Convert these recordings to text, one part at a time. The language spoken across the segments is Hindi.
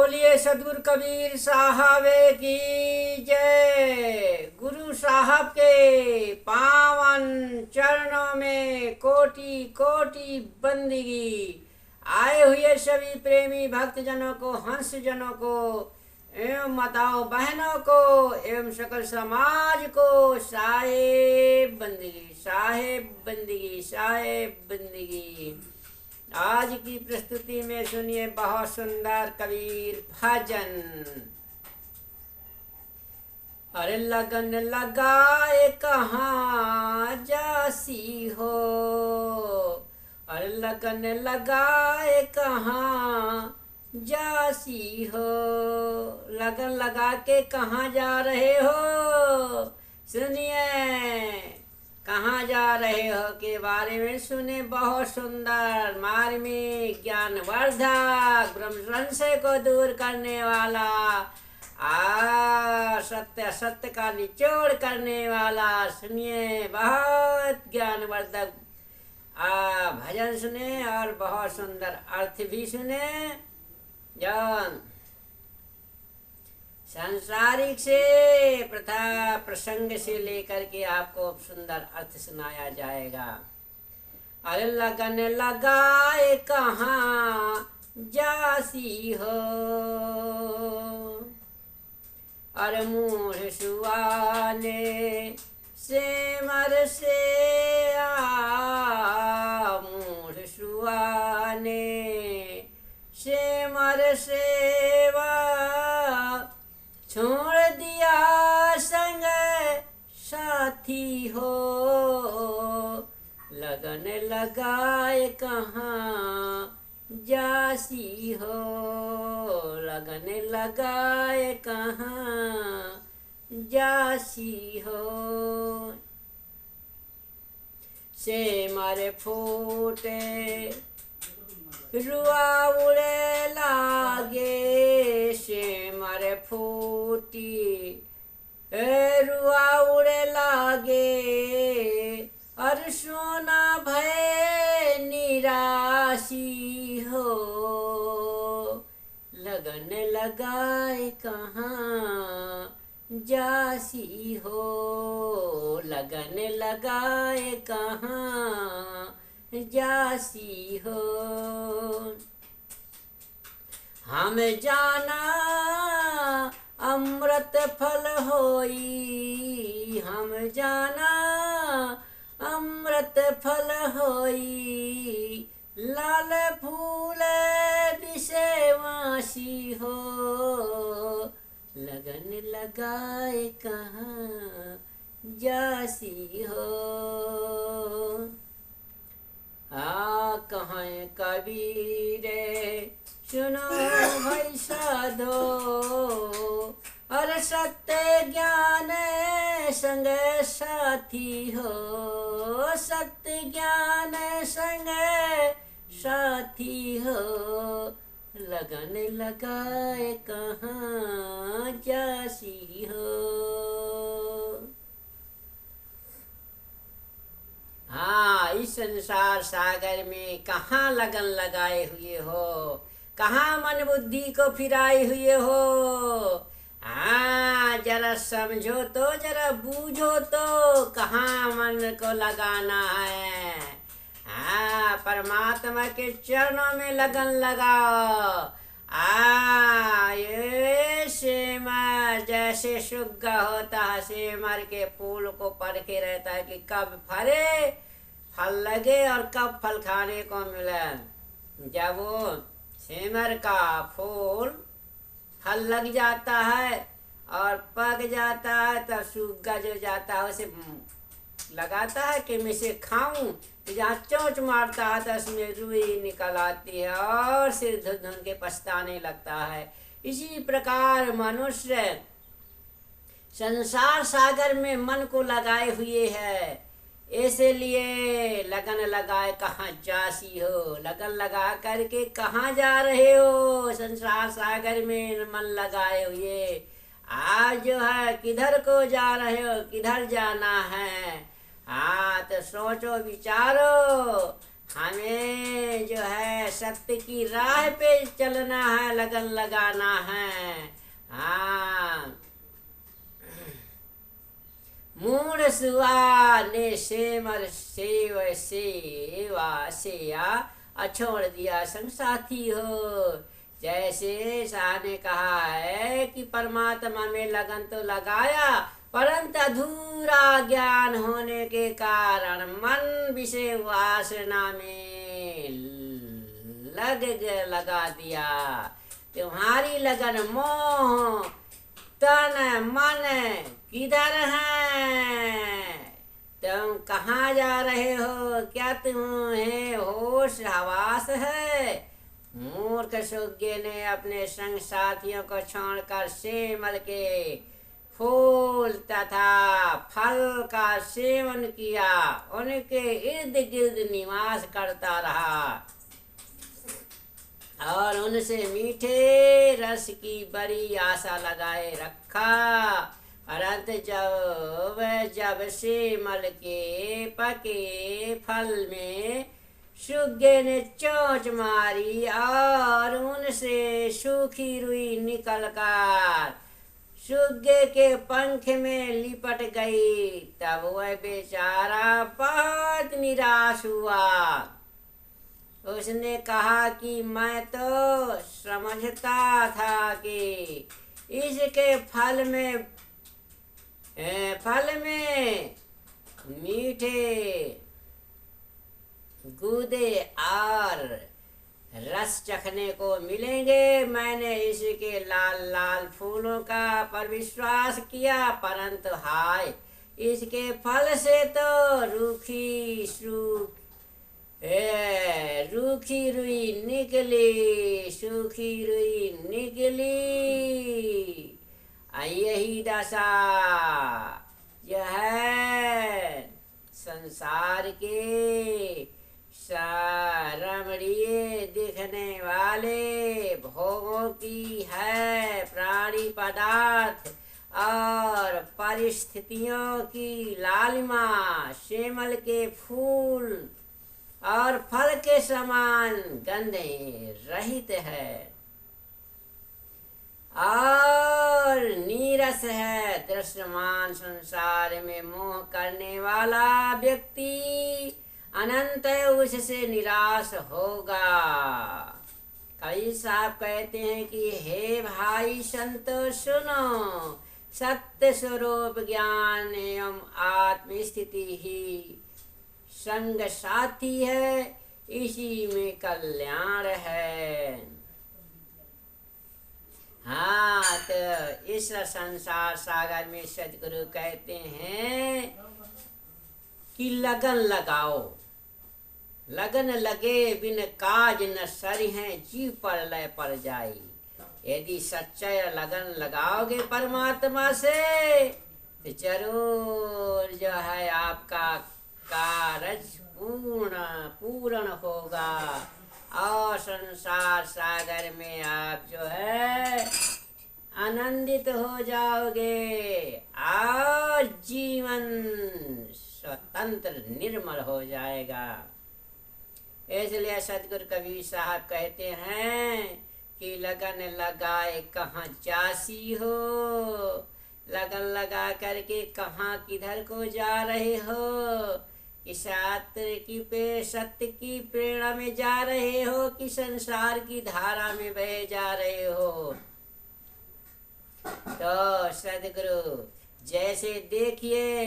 बोलिए सदगुरु कबीर साहब की जय। गुरु साहब के पावन चरणों में कोटि कोटि बंदगी। आए हुए सभी प्रेमी भक्त जनों को, हंस जनों को एवं माताओं बहनों को एवं सकल समाज को साहेब बंदगी, साहेब बंदगी, साहेब बंदगी। आज की प्रस्तुति में सुनिए बहुत सुंदर कबीर भजन। अरे लगन लगाए कहाँ जासी हो, अरे लगन लगाए कहाँ जासी हो। लगन लगा के कहाँ जा रहे हो, सुनिए कहाँ जा रहे हो के बारे में सुने। बहुत सुंदर मार्मिक ज्ञानवर्धक ब्रह्म संशय को दूर करने वाला, सत्य सत्य का निचोड़ करने वाला सुनिए बहुत ज्ञानवर्धक भजन सुने और बहुत सुंदर अर्थ भी सुने। जान सांसारिक से प्रथा प्रसंग से लेकर के आपको सुंदर अर्थ सुनाया जाएगा। अरे लगन लगाए कहाँ जासी हो, अरे मूढ़ सुआने से मर से मूढ़ सुआने से मर सेवा छोड़ दिया संग साथी हो। लगन लगाए कहाँ जासी हो, लगन लगाए कहाँ जासी हो। से मारे फूटे रुआ उड़े लागे, से मारे फूटी रुआ उड़े लागे। और सोना भय निराशी हो, लगन लगाए कहाँ जासी हो, लगन लगाए कहाँ जासी हो। हम जाना अमृत फल होई, हम जाना अमृत फल होई। लाल फूल विषवासी हो, लगन लगाए कहाँ जासी हो। कहाँ कबीर सुनो भाई साधो, और सत्य ज्ञान संग साथी हो, सत्य ज्ञान संग साथी हो। लगन लगाए कहाँ जासी हो। हाँ, इस संसार सागर में कहाँ लगन लगाए हुए हो, कहाँ मन बुद्धि को फिराए हुए हो। हाँ, जरा समझो तो, जरा बूझो तो कहाँ मन को लगाना है। हाँ, परमात्मा के चरणों में लगन लगाओ। ये सेमर जैसे सुग्गा होता है, सेमर के फूल को परखे रहता है कि कब फरे फल लगे और कब फल खाने को मिले। जब वो सेमर का फूल फल लग जाता है और पक जाता है, तब सुग्गा जो जाता है उसे लगाता है कि मैं इसे खाऊं। तो जहाँ चोंच मारता है तो उसमें रुई निकल आती है और सिर धुन धुन के पछताने लगता है। इसी प्रकार मनुष्य संसार सागर में मन को लगाए हुए है। इसलिए लगन लगाए कहाँ जासी हो, लगन लगा करके कहाँ जा रहे हो। संसार सागर में मन लगाए हुए आज जो है किधर को जा रहे हो, किधर जाना है। हाँ, तो सोचो विचारो। हमें जो है सत्य की राह पे चलना है, लगन लगाना है। हाँ, मूढ़ सुआ ने सेमर सेव सेवा सेया अछोड़ दिया संग साथी हो। जैसे शाह ने कहा है कि परमात्मा में लगन तो लगाया, परंतु अधूरा ज्ञान होने के कारण मन विषय वासना में लगा दिया। तुम्हारी लगन मोह तन मन किधर है? तुम कहाँ जा रहे हो? क्या तुम्हें होश हवास है? मूर्ख सुज्ञ ने अपने संग साथियों को छोड़कर सेमल के फूल तथा फल का सेवन किया, उनके इर्द गिर्द निवास करता रहा और उनसे मीठे रस की बड़ी आशा लगाए रखा। परंतु जब सेमल के पके फल में सुग्गे ने चोंच मारी और उनसे सूखी रुई निकलकर सुग्गे के पंख में लिपट गई, तब वह बेचारा बहुत निराश हुआ। उसने कहा कि मैं तो समझता था कि इसके फल में मीठे गूदे और रस चखने को मिलेंगे। मैंने इसके लाल लाल फूलों का पर विश्वास किया, परंतु हाय, इसके फल से तो रूखी रुई निकली, सूखी रुई निकली। यही दशा यह है संसार के रमणीय दिखने वाले भोगों की है। प्राणी पदार्थ और परिस्थितियों की लालिमा सेमल के फूल और फल के समान गंधे रहित है और नीरस है। दृश्यमान संसार में मोह करने वाला व्यक्ति अनंत उससे निराश होगा। कई साहब कहते हैं कि हे भाई संतो सुनो, सत्य स्वरूप ज्ञान एवं आत्म स्थिति ही संग साथी है, इसी में कल्याण है। हाँ, तो इस संसार सागर में सदगुरु कहते हैं कि लगन लगाओ, लगन लगे बिन काज न सरी है, जीव पर लय पर जाई। यदि सच्चा लगन लगाओगे परमात्मा से तो जरूर जो है आपका कार्य पूर्ण होगा और संसार सागर में आप जो है आनंदित हो जाओगे और जीवन स्वतंत्र निर्मल हो जाएगा। इसलिए सदगुरु कबीर साहब कहते हैं कि लगन लगाए कहाँ जासी हो, लगन लगा करके कहाँ किधर को जा रहे हो, कि सत्य की प्रेरणा में जा रहे हो कि संसार की धारा में बहे जा रहे हो। तो सदगुरु जैसे देखिए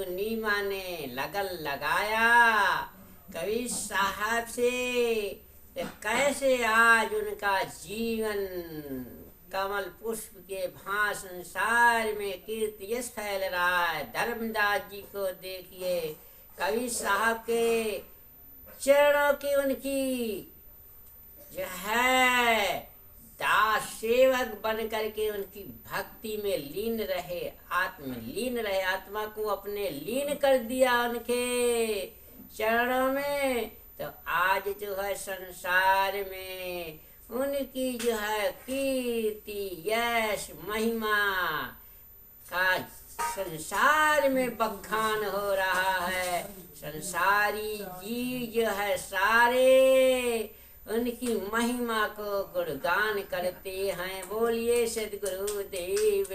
नीमा ने लगन लगाया कबीर साहब से, तो कैसे आज उनका जीवन कमल पुष्प के भांति संसार में कीर्ति यश फैल रहा है। धर्मदास जी को देखिए, कबीर साहब के चरणों की उनकी जो है दास सेवक बन करके उनकी भक्ति में लीन रहे, आत्मा को अपने लीन कर दिया उनके चरणों में। तो आज जो है संसार में उनकी जो है कीर्ति यश महिमा का संसार में बखान हो रहा है। संसारी जीव जो है सारे उनकी महिमा को गुणगान करते हैं। बोलिए सदगुरु देव